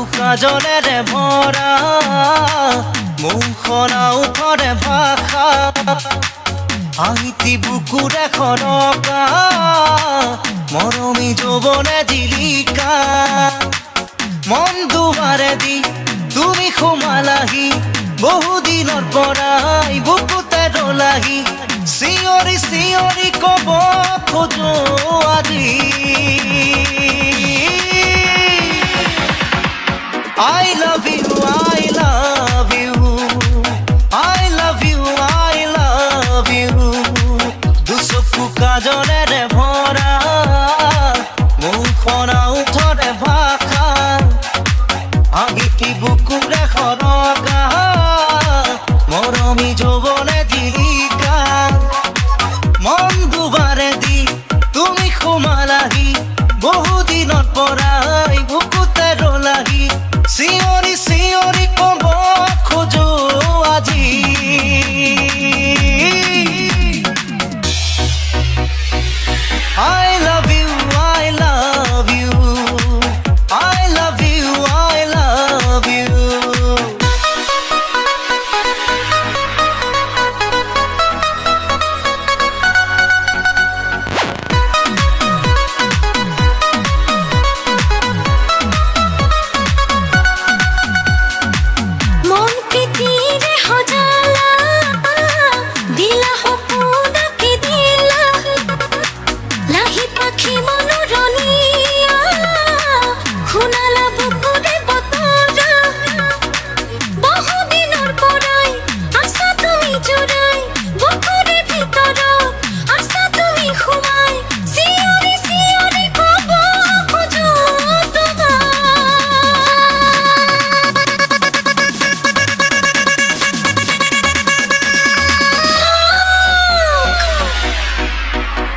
কাজলেৰে ভৰা মুখনা উঠৰে ভাষা আহিতি বুকুৰে খৰকা মৰমী যৌৱনে জিলিকা মন দুৱাৰে দি তুমি সোমালাহি বহুদিনৰ পৰাই বুকুতে ৰলাহি চিঞৰি চিঞৰি ক'ব খোজো আজি I love you, I love you, I love you, I love you. দুচকু কাজলেৰে ভৰা মুখনা উঠৰে ভাষা আহিতি বুকুৰে খৰকা মৰমী যৌৱনে জিলিকা মন দুৱাৰে দি তুমি সোমালাহি বহুদিনৰ পৰাই বুকুতে ৰলাহি চিঞৰি চিঞৰি ক'ব খোজো আজি I love you, I love you, I love you, I love you.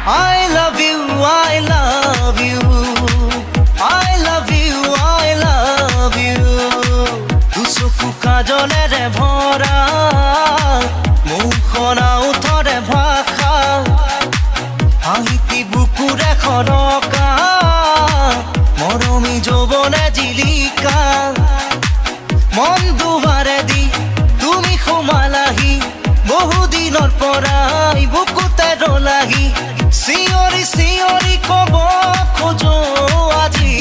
I love you, I love you, I love you, I love you. দুচকু কাজলেৰে ভৰা মুখনা উঠৰে ভাষা আহিতি বুকুৰে খৰকা মৰমী যৌৱনে জিলিকা মন দুৱাৰে দি তুমি সোমালাহি বহুদিনৰ পৰাই বুকুতে ৰলাহি চিঞৰি চিঞৰি ক'ব খোজো আজি